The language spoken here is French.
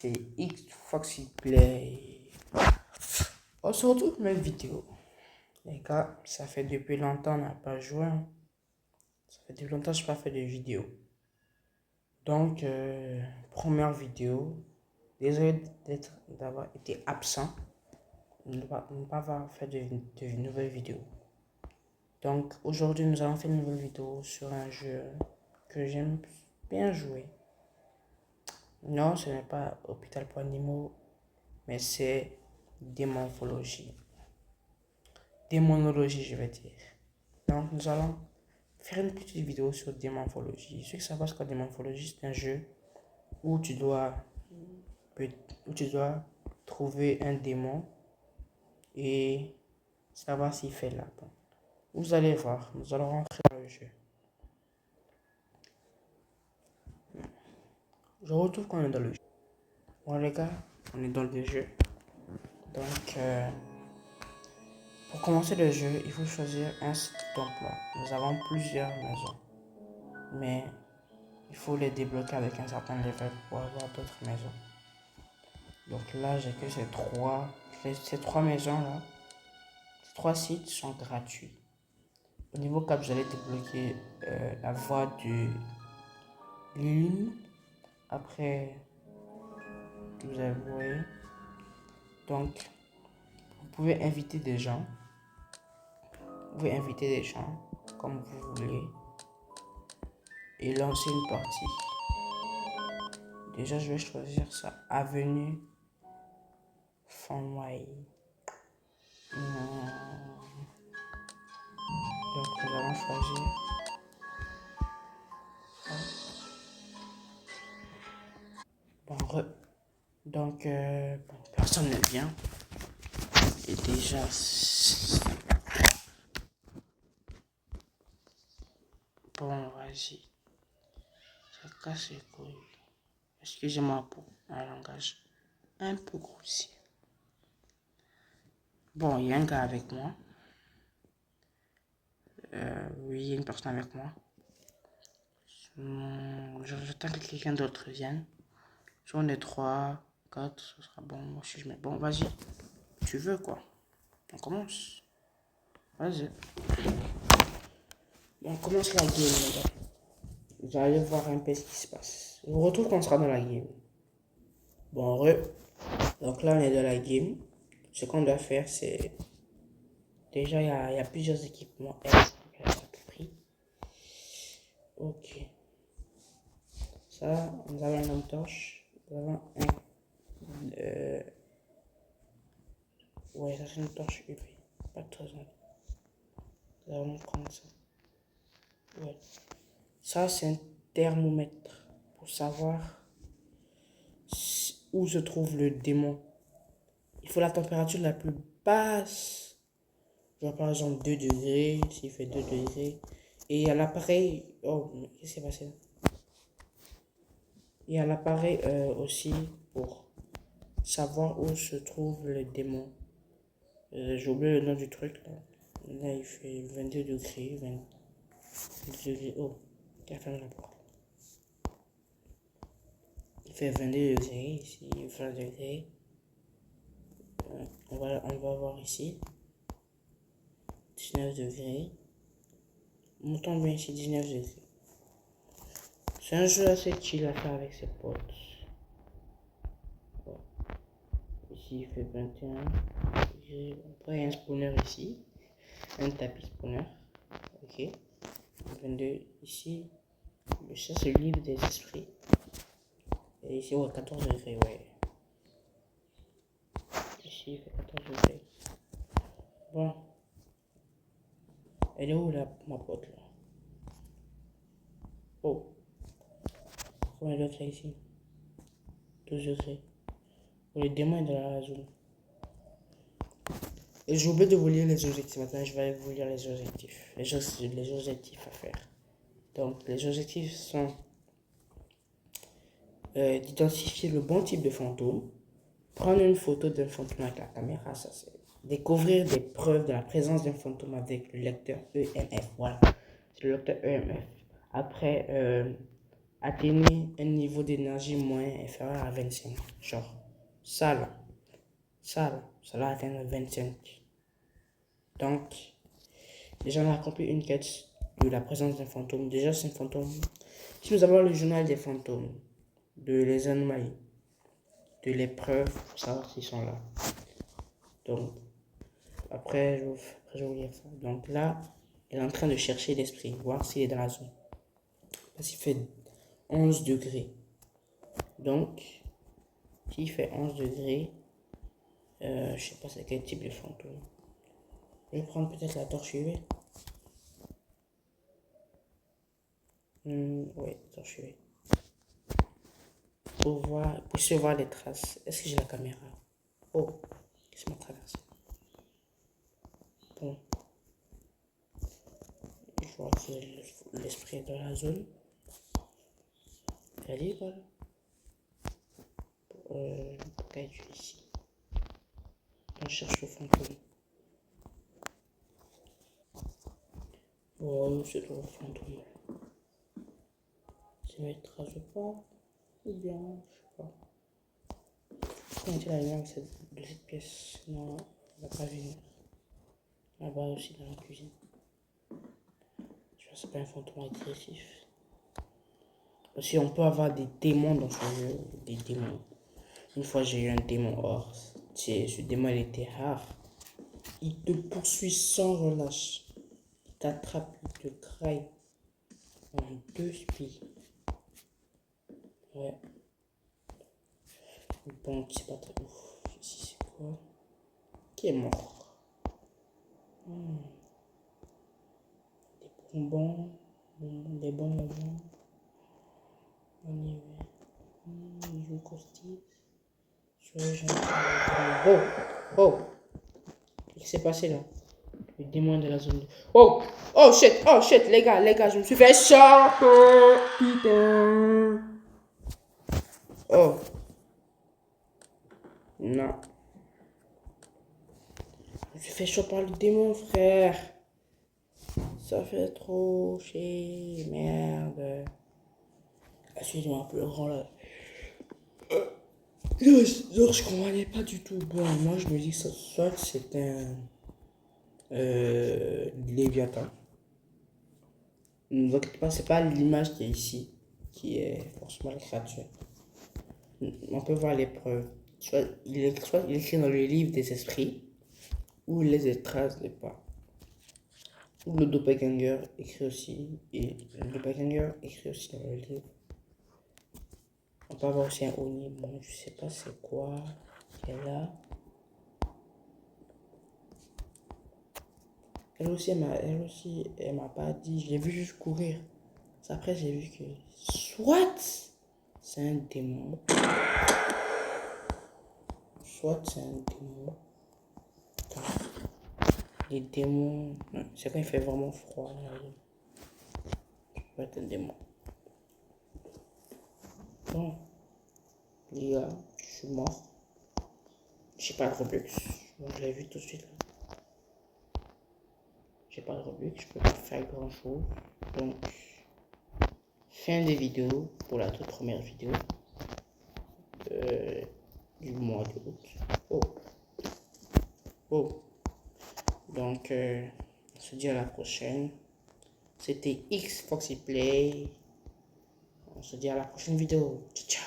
c'est X Foxy Play. On se retrouve pour une vidéo. Les gars, ça fait depuis longtemps qu'on n'a pas joué. Ça fait depuis longtemps que je n'ai pas fait de vidéo. Donc, première vidéo. Désolé d'avoir été absent. Ne pas avoir fait de nouvelles vidéos. Donc, aujourd'hui, nous allons faire une nouvelle vidéo sur un jeu que j'aime bien jouer. Non, ce n'est pas Hôpital pour animaux, mais c'est Démonologie. Démonologie, je vais dire. Donc, nous allons faire une petite vidéo sur Démonologie. Ceux qui savent ce qu'est Démonologie, c'est un jeu où tu dois trouver un démon et savoir s'il fait la peine. Vous allez voir, nous allons rentrer dans le jeu. Je retrouve qu'on est dans le jeu. Bon les gars, on est dans le jeu. Donc, pour commencer le jeu, il faut choisir un site d'emploi. Nous avons plusieurs maisons, mais il faut les débloquer avec un certain level pour avoir d'autres maisons. Donc là, j'ai que ces trois maisons là. Ces trois sites sont gratuits. Au niveau 4, vous allez débloquer la voie de l'île. Après, vous allez voir. Donc, vous pouvez inviter des gens. Vous pouvez inviter des gens comme vous voulez et lancer une partie. Déjà, je vais choisir ça. Avenue Fonway. Donc, nous allons choisir. Bon, donc, personne ne vient. Et déjà, bon, vas-y. Ça casse les couilles. Excusez-moi pour un langage un peu grossier. Bon, il y a un gars avec moi. Oui, il y a une personne avec moi. J'attends que quelqu'un d'autre vienne. Si on est 3, 4, ce sera bon. Moi aussi, je mets. Bon, vas-y. Tu veux quoi? On commence. Vas-y. On commence la game, les gars. Vous allez voir un peu ce qui se passe. Je vous retrouve quand on sera dans la game. Bon, donc là, on est dans la game. Ce qu'on doit faire, c'est... Déjà, il y a plusieurs équipements. Ok. Ça, nous avons une lampe torche. Nous avons un... ouais, ça c'est une torche UV. Pas très mal. Nous allons prendre ça. Ouais. Ça, c'est un thermomètre pour savoir où se trouve le démon. Il faut la température la plus basse. Genre par exemple 2 degrés, s'il fait 2 degrés. Et il y a l'appareil... Oh, qu'est-ce qui s'est passé là? Il y a l'appareil aussi pour savoir où se trouve le démon. J'ai oublié le nom du truc là. Là, il fait 22 degrés. 22 degrés. Oh, qui a fermé la porte? Il fait 22 degrés ici, 20 degrés. On va voir ici. 19 degrés. Montons bien ici, 19 degrés. C'est un jeu assez chill à faire avec ses potes. Bon. Ici, il fait 21 degrés. Après, il y a un spawner ici. Un tapis spawner. Ok. 22 ici. Le chat se livre des esprits. Et ici, ouais, 14 degrés, ouais. Ici, il fait 14 degrés. Bon. Elle est où là, ma pote là? Oh. Combien d'autres là ici? 12 degrés. Oh, le démon est dans la zone. Et j'ai oublié de vous lire les objectifs. Maintenant, je vais vous lire les objectifs. Les objectifs à faire. Donc, les objectifs sont d'identifier le bon type de fantôme, prendre une photo d'un fantôme avec la caméra, ça c'est découvrir des preuves de la présence d'un fantôme avec le lecteur EMF. Voilà, c'est le lecteur EMF. Après, atteignez un niveau d'énergie moins inférieur à 25. Genre, ça là, ça va atteindre 25. Donc, déjà on a accompli une quête de la présence d'un fantôme. Déjà, c'est un fantôme. Si nous avons le journal des fantômes, de les anomalies, de l'épreuve pour savoir s'ils sont là. Donc, après, je vais vous lire ça. Donc là, elle est en train de chercher l'esprit, voir s'il est dans la zone. Parce qu'il fait 11 degrés. Donc, s'il fait 11 degrés, je sais pas c'est quel type de fantôme. Je vais prendre peut-être la torche UV. Oui, torche UV. Pour se voir les traces. Est-ce que j'ai la caméra? Oh, laisse-moi traverser. Bon. Je vois que l'esprit est dans la zone. Elle est là. Pourquoi es-tu ici? On cherche le fantôme. Oh, c'est trop le fantôme. C'est mes traces pas? Ou bien, je sais pas. Pourquoi est-il la lumière de cette pièce? Non, on va pas venir. Là-bas aussi dans la cuisine. Je pense que c'est pas un fantôme agressif. Aussi, on peut avoir des démons dans ce jeu. Des démons. Une fois, j'ai eu un démon or. Ce démon, il était rare. Il te poursuit sans relâche. Il t'attrape, il te graille en deux spies. Ouais. Bon, c'est pas très ouf. Ici, c'est quoi? Qui est mort? Des bonbons. Des bons moments. On y va. Ils jouent costive. Oh! Oh! Qu'est-ce qui s'est passé là? Le démon de la zone. Oh! Oh shit! Oh shit! Les gars, je me suis fait choper! Putain! Oh! Non. Je me suis fait choper par le démon, frère! Ça fait trop chier, merde! Ah, suis-moi un peu le grand là. Genre, je comprenais pas du tout. Bon, moi je me dis que ça, soit c'est un Léviathan. Ne vous inquiétez pas, c'est pas l'image qui est ici qui est forcément la créature. On peut voir les preuves. Soit il est écrit dans le livre des esprits, ou les traces de pas. Ou le doppelganger écrit aussi. Et le doppelganger écrit aussi dans le livre. On peut avoir aussi un Oni. Bon, je sais pas c'est quoi. Qui est là. Elle aussi, elle m'a pas dit. Je l'ai vu juste courir. Après, j'ai vu que soit c'est un démon, soit c'est un démon. Les démons, c'est quand il fait vraiment froid. Ça peut être un démon. Bon, les gars, je suis mort. J'ai pas de Robux. Bon, je l'ai vu tout de suite. J'ai pas de Robux, je peux pas faire grand chose. Donc, fin des vidéos pour la toute première vidéo du mois d'août. Oh, oh. Donc, on se dit à la prochaine. C'était X Foxy Play. On se dit à la prochaine vidéo. Ciao, ciao.